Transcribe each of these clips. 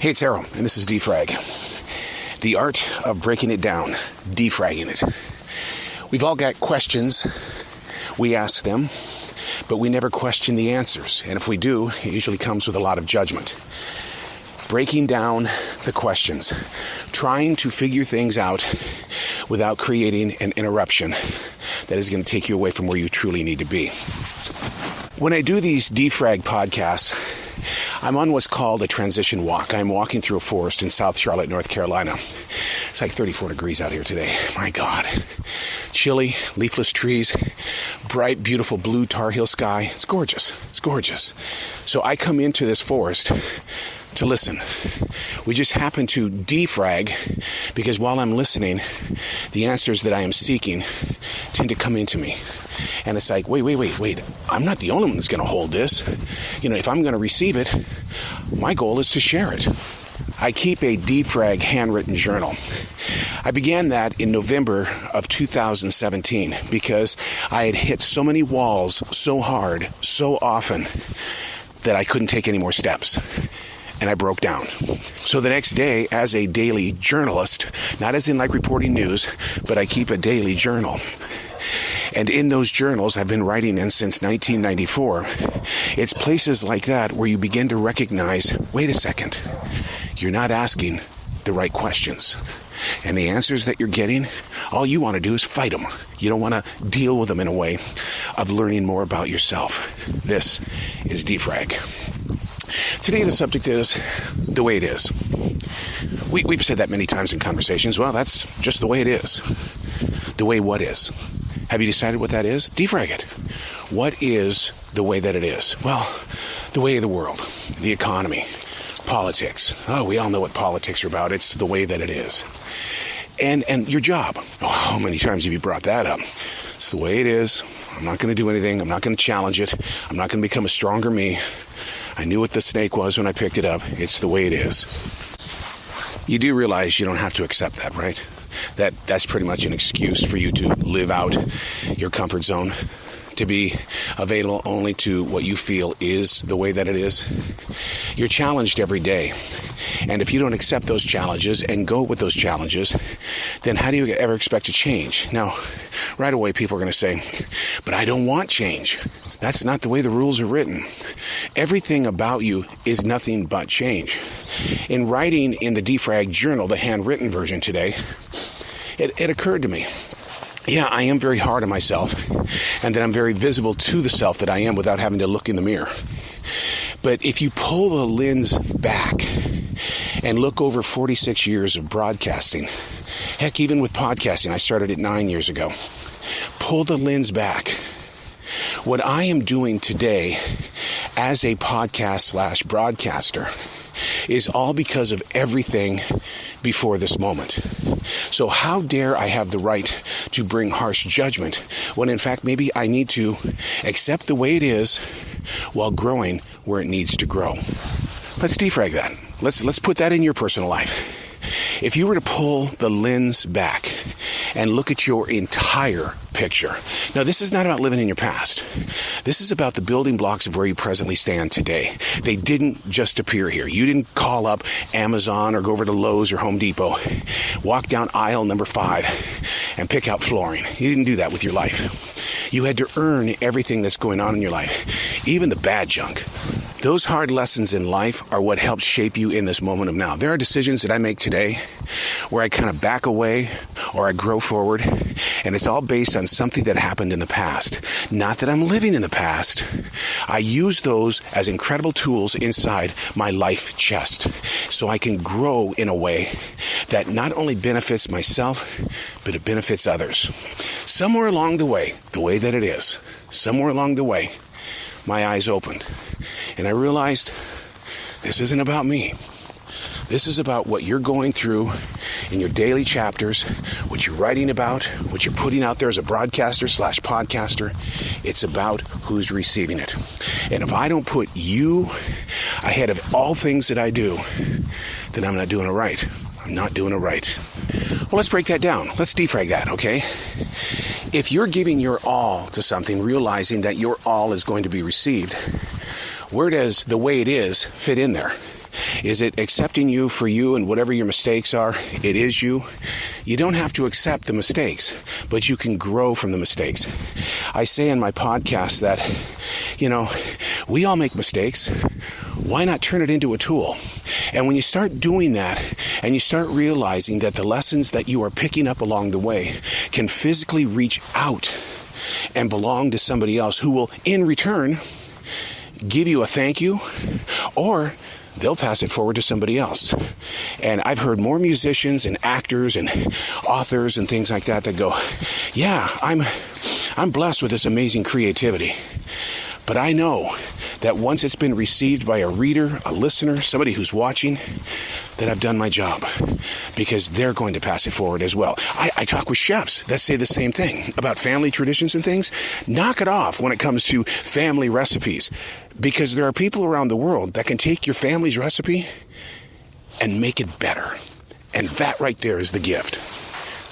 Hey, it's Arrow, and this is Frag. The art of breaking it down, defragging it. We've all got questions. We ask them, but we never question the answers. And if we do, it usually comes with a lot of judgment. Breaking down the questions, trying to figure things out without creating an interruption that is going to take you away from where you truly need to be. When I do these Frag podcasts, I'm on what's called a transition walk. I'm walking through a forest in South Charlotte, North Carolina. It's like 34 degrees out here today. My God. Chilly, leafless trees, bright, beautiful blue Tar Heel sky. It's gorgeous. It's gorgeous. So I come into this forest to listen. We just happen to defrag because while I'm listening, the answers that I am seeking tend to come into me. And it's like, wait. I'm not the only one that's going to hold this. If I'm going to receive it, my goal is to share it. I keep a Frag handwritten journal. I began that in November of 2017 because I had hit so many walls so hard, so often, that I couldn't take any more steps. And I broke down. So the next day, as a daily journalist, not as in like reporting news, but I keep a daily journal. And in those journals I've been writing in since 1994, it's places like that where you begin to recognize, wait a second, you're not asking the right questions. And the answers that you're getting, all you want to do is fight them. You don't want to deal with them in a way of learning more about yourself. This is Frag. Today the subject is the way it is. We've said that many times in conversations. Well, that's just the way it is. The way what is? Have you decided what that is? Defrag it. What is the way that it is? Well, the way of the world, the economy, politics. Oh, we all know what politics are about. It's the way that it is. And your job. Oh, how many times have you brought that up? It's the way it is. I'm not going to do anything. I'm not going to challenge it. I'm not going to become a stronger me. I knew what the snake was when I picked it up. It's the way it is. You do realize you don't have to accept that, right? That's pretty much an excuse for you to live out your comfort zone, to be available only to what you feel is the way that it is. You're challenged every day. And if you don't accept those challenges and go with those challenges, then how do you ever expect to change? Now, right away, people are going to say, but I don't want change. That's not the way the rules are written. Everything about you is nothing but change. In writing in the Frag journal, the handwritten version today, it occurred to me, yeah, I am very hard on myself, and that I'm very visible to the self that I am without having to look in the mirror. But if you pull the lens back and look over 46 years of broadcasting, heck, even with podcasting, I started it 9 years ago. Pull the lens back. What I am doing today as a podcast/broadcaster is all because of everything before this moment. So how dare I have the right to bring harsh judgment when in fact maybe I need to accept the way it is while growing where it needs to grow. Let's defrag that. Let's put that in your personal life. If you were to pull the lens back and look at your entire picture. Now, this is not about living in your past. This is about the building blocks of where you presently stand today. They didn't just appear here. You didn't call up Amazon or go over to Lowe's or Home Depot, walk down aisle number 5 and pick out flooring. You didn't do that with your life. You had to earn everything that's going on in your life, even the bad junk. Those hard lessons in life are what helped shape you in this moment of now. There are decisions that I make today where I kind of back away or I grow forward, and it's all based on something that happened in the past. Not that I'm living in the past. I use those as incredible tools inside my life chest so I can grow in a way that not only benefits myself, but it benefits others. Somewhere along the way that it is, somewhere along the way, my eyes opened. And I realized this isn't about me. This is about what you're going through in your daily chapters, what you're writing about, what you're putting out there as a broadcaster/podcaster. It's about who's receiving it. And if I don't put you ahead of all things that I do, then I'm not doing it right. I'm not doing it right. Well, let's break that down. Let's defrag that, okay? If you're giving your all to something, realizing that your all is going to be received, where does the way it is fit in there? Is it accepting you for you and whatever your mistakes are? It is you. You don't have to accept the mistakes, but you can grow from the mistakes. I say in my podcast that, we all make mistakes. Why not turn it into a tool? And when you start doing that, and you start realizing that the lessons that you are picking up along the way can physically reach out and belong to somebody else who will, in return, give you a thank you, or they'll pass it forward to somebody else. And I've heard more musicians and actors and authors and things like that go, yeah, I'm blessed with this amazing creativity. But I know that once it's been received by a reader, a listener, somebody who's watching, that I've done my job, because they're going to pass it forward as well. I talk with chefs that say the same thing about family traditions and things. Knock it off when it comes to family recipes, because there are people around the world that can take your family's recipe and make it better. And that right there is the gift.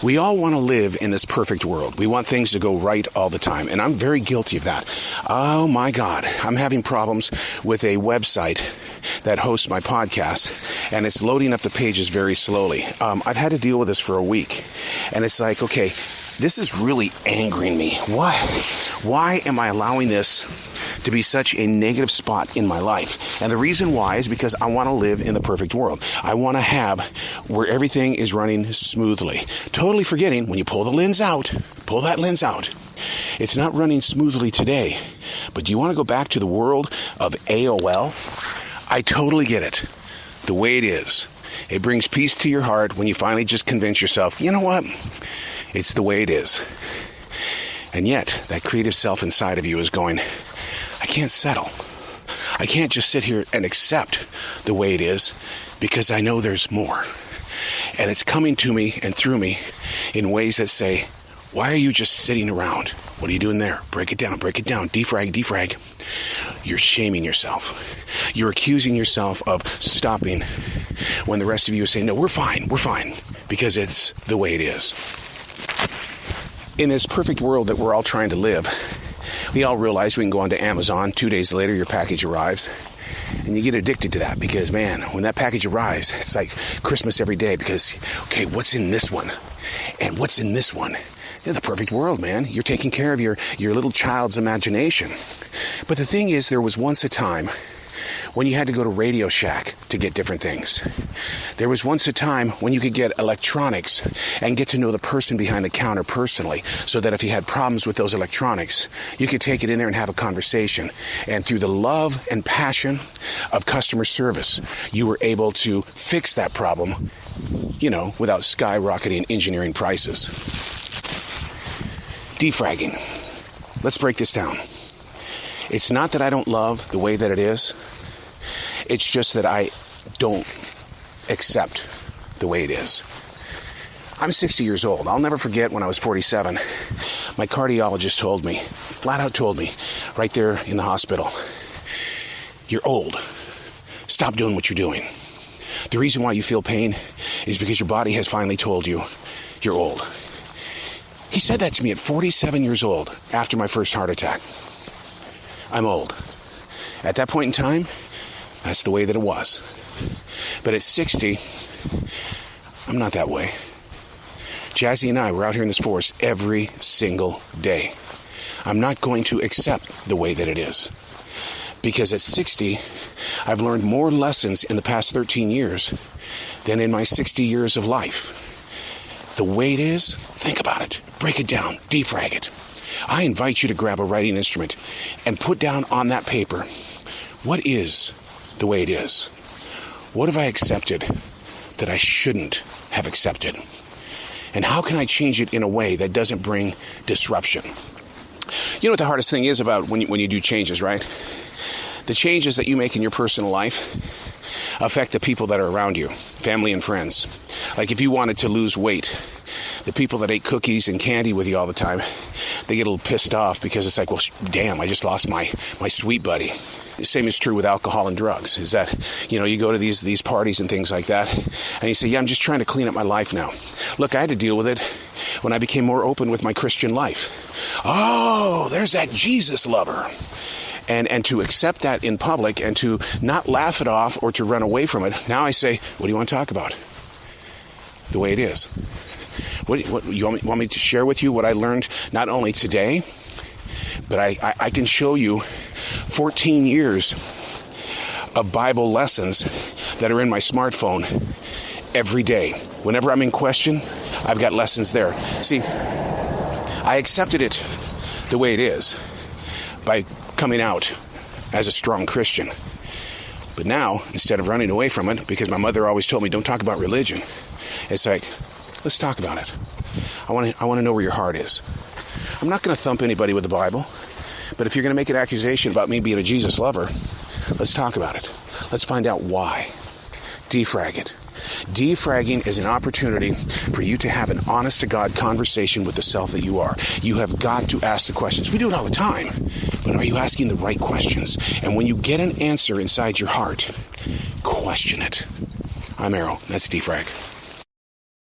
We all want to live in this perfect world. We want things to go right all the time. And I'm very guilty of that. Oh my God. I'm having problems with a website that hosts my podcast, and it's loading up the pages very slowly. I've had to deal with this for a week. And it's like, okay, this is really angering me. Why am I allowing this to be such a negative spot in my life? And the reason why is because I want to live in the perfect world. I want to have where everything is running smoothly. Totally forgetting, when you pull that lens out, it's not running smoothly today. But do you want to go back to the world of AOL? I totally get it. The way it is. It brings peace to your heart when you finally just convince yourself, you know what? It's the way it is. And yet, that creative self inside of you is going, I can't settle. I can't just sit here and accept the way it is, because I know there's more. And it's coming to me and through me in ways that say, why are you just sitting around? What are you doing there? Break it down, defrag. You're shaming yourself. You're accusing yourself of stopping when the rest of you say, no, we're fine, because it's the way it is. In this perfect world that we're all trying to live, we all realize we can go onto Amazon. 2 days later, your package arrives. And you get addicted to that because, man, when that package arrives, it's like Christmas every day because, okay, what's in this one? And what's in this one? The perfect world, man. You're taking care of your little child's imagination. But the thing is, there was once a time when you had to go to Radio Shack to get different things. There was once a time when you could get electronics and get to know the person behind the counter personally, so that if you had problems with those electronics, you could take it in there and have a conversation. And through the love and passion of customer service, you were able to fix that problem, without skyrocketing engineering prices. Defragging. Let's break this down. It's not that I don't love the way that it is. It's just that I don't accept the way it is. I'm 60 years old. I'll never forget when I was 47. My cardiologist flat out told me, right there in the hospital, you're old. Stop doing what you're doing. The reason why you feel pain is because your body has finally told you you're old. He said that to me at 47 years old after my first heart attack. I'm old. At that point in time, that's the way that it was. But at 60, I'm not that way. Jazzy and I were out here in this forest every single day. I'm not going to accept the way that it is. Because at 60, I've learned more lessons in the past 13 years than in my 60 years of life. The way it is, think about it. Break it down. Defrag it. I invite you to grab a writing instrument and put down on that paper, what is the way it is? What have I accepted that I shouldn't have accepted? And how can I change it in a way that doesn't bring disruption? You know what the hardest thing is about when you do changes, right? The changes that you make in your personal life affect the people that are around you, family and friends. Like if you wanted to lose weight, the people that ate cookies and candy with you all the time, they get a little pissed off because it's like, well, damn, I just lost my sweet buddy. The same is true with alcohol and drugs, is that, you go to these parties and things like that, and you say, yeah, I'm just trying to clean up my life now. Look, I had to deal with it when I became more open with my Christian life. Oh, there's that Jesus lover. and to accept that in public and to not laugh it off or to run away from it. Now I say, what do you want to talk about? The way it is. What you want me to share with you what I learned not only today, but I can show you 14 years of Bible lessons that are in my smartphone every day. Whenever I'm in question, I've got lessons there. See, I accepted it the way it is by coming out as a strong Christian. But now, instead of running away from it, because my mother always told me, don't talk about religion, it's like, let's talk about it. I want to know where your heart is. I'm not going to thump anybody with the Bible, but if you're going to make an accusation about me being a Jesus lover, let's talk about it. Let's find out why. Defrag it. Defragging is an opportunity for you to have an honest-to-God conversation with the self that you are. You have got to ask the questions. We do it all the time, but are you asking the right questions? And when you get an answer inside your heart, question it. I'm Arrow. That's Defrag.